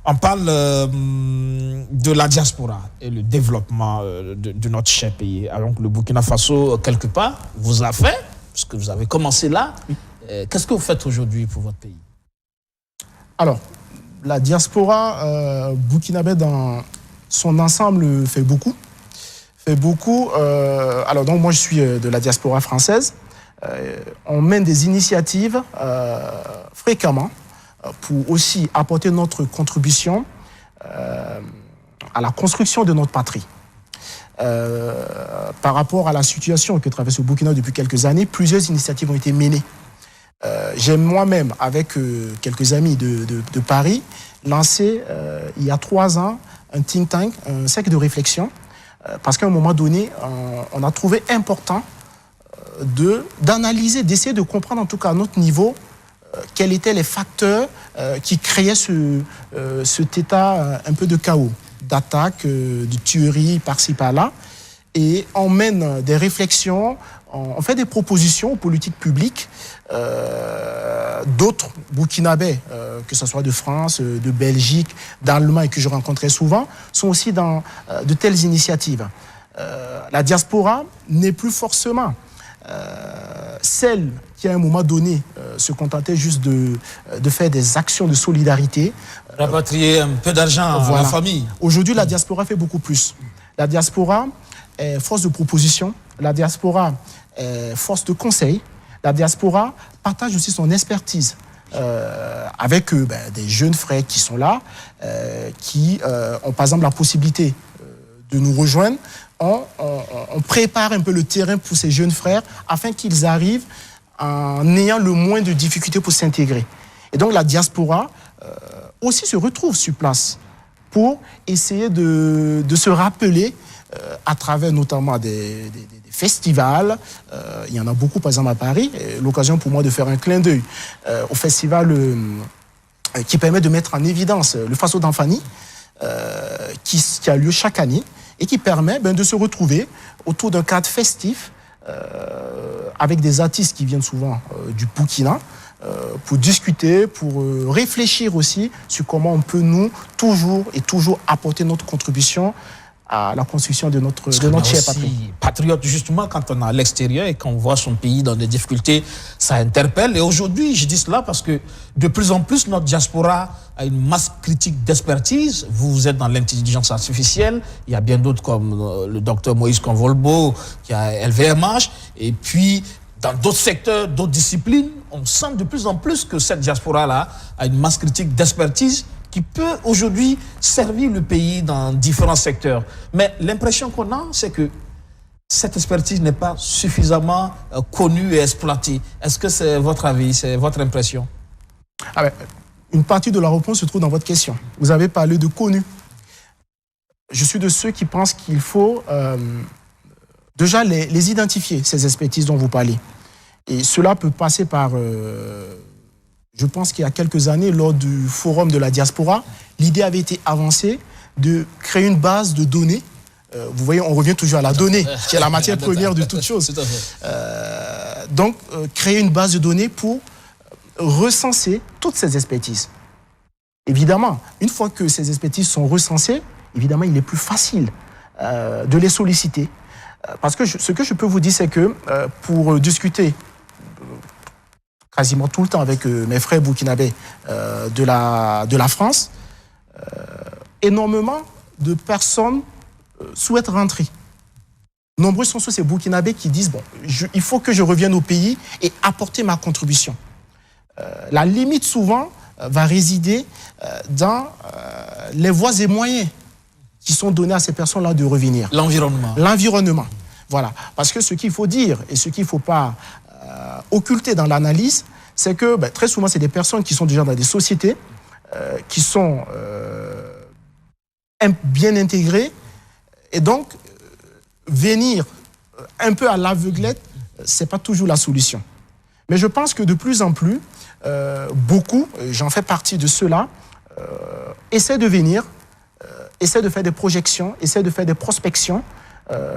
On parle de la diaspora et le développement de notre cher pays. Alors que le Burkina Faso, quelque part, vous a fait, puisque vous avez commencé là. Qu'est-ce que vous faites aujourd'hui pour votre pays? Alors, la diaspora burkinabé dans son ensemble fait beaucoup. Alors, donc, moi, je suis de la diaspora française. On mène des initiatives fréquemment pour aussi apporter notre contribution à la construction de notre patrie. Par rapport à la situation que traverse le Burkina depuis quelques années, plusieurs initiatives ont été menées. J'ai moi-même, avec quelques amis de Paris, lancé il y a 3 ans un think tank, un cercle de réflexion, parce qu'à un moment donné, on a trouvé important d'analyser, d'essayer de comprendre en tout cas à notre niveau quels étaient les facteurs qui créaient cet état un peu de chaos, d'attaque, de tuerie par-ci par-là. Et on mène des réflexions, on fait des propositions aux politiques publiques. D'autres burkinabés, que ce soit de France, de Belgique, d'Allemagne, que je rencontrais souvent, sont aussi dans de telles initiatives. La diaspora n'est plus forcément celle qui, à un moment donné, se contentait juste de faire des actions de solidarité. Rapatrier un peu d'argent à la famille. Aujourd'hui, la diaspora fait beaucoup plus. La diaspora est force de proposition. La diaspora est force de conseil. La diaspora partage aussi son expertise avec des jeunes frères qui sont là, qui ont par exemple la possibilité de nous rejoindre. On prépare un peu le terrain pour ces jeunes frères afin qu'ils arrivent en ayant le moins de difficultés pour s'intégrer. Et donc la diaspora aussi se retrouve sur place pour essayer de se rappeler à travers notamment des festivals. Il y en a beaucoup par exemple à Paris. L'occasion pour moi de faire un clin d'œil au festival qui permet de mettre en évidence le Faso d'Anfani qui a lieu chaque année et qui permet de se retrouver autour d'un cadre festif avec des artistes qui viennent souvent du Burkina pour discuter, pour réfléchir aussi sur comment on peut nous toujours apporter notre contribution à la construction de notre cher patrie. Patriote, justement, quand on est à l'extérieur et qu'on voit son pays dans des difficultés, ça interpelle. Et aujourd'hui, je dis cela parce que de plus en plus, notre diaspora a une masse critique d'expertise. Vous êtes dans l'intelligence artificielle. Il y a bien d'autres comme le docteur Moïse Convolbo, qui a LVMH. Et puis, dans d'autres secteurs, d'autres disciplines, on sent de plus en plus que cette diaspora-là a une masse critique d'expertise qui peut aujourd'hui servir le pays dans différents secteurs. Mais l'impression qu'on a, c'est que cette expertise n'est pas suffisamment connue et exploitée. Est-ce que c'est votre avis, c'est votre impression? Une partie de la réponse se trouve dans votre question. Vous avez parlé de connu. Je suis de ceux qui pensent qu'il faut déjà les identifier, ces expertises dont vous parlez. Et cela peut passer par... Je pense qu'il y a quelques années, lors du forum de la diaspora, l'idée avait été avancée de créer une base de données. Vous voyez, on revient toujours à la donnée, qui est la matière première de toute chose. Donc, créer une base de données pour recenser toutes ces expertises. Évidemment, une fois que ces expertises sont recensées, évidemment, il est plus facile de les solliciter. Parce que ce que je peux vous dire, c'est que pour discuter quasiment tout le temps avec mes frères burkinabés de la France, énormément de personnes souhaitent rentrer. Nombreux sont ces burkinabés qui disent il faut que je revienne au pays et apporter ma contribution. La limite souvent va résider dans les voies et moyens qui sont donnés à ces personnes-là de revenir. L'environnement. L'environnement. Voilà. Parce que ce qu'il faut dire et ce qu'il ne faut pas occulter dans l'analyse, c'est que très souvent, c'est des personnes qui sont déjà dans des sociétés, qui sont bien intégrées. Et donc, venir un peu à l'aveuglette, ce n'est pas toujours la solution. Mais je pense que de plus en plus, beaucoup, j'en fais partie de ceux-là, essaient de venir, essaient de faire des projections, essaient de faire des prospections,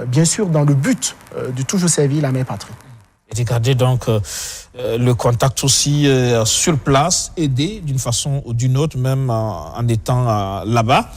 bien sûr dans le but de toujours servir la mère patrie. Et de garder donc le contact aussi sur place, aider d'une façon ou d'une autre, même en étant là-bas.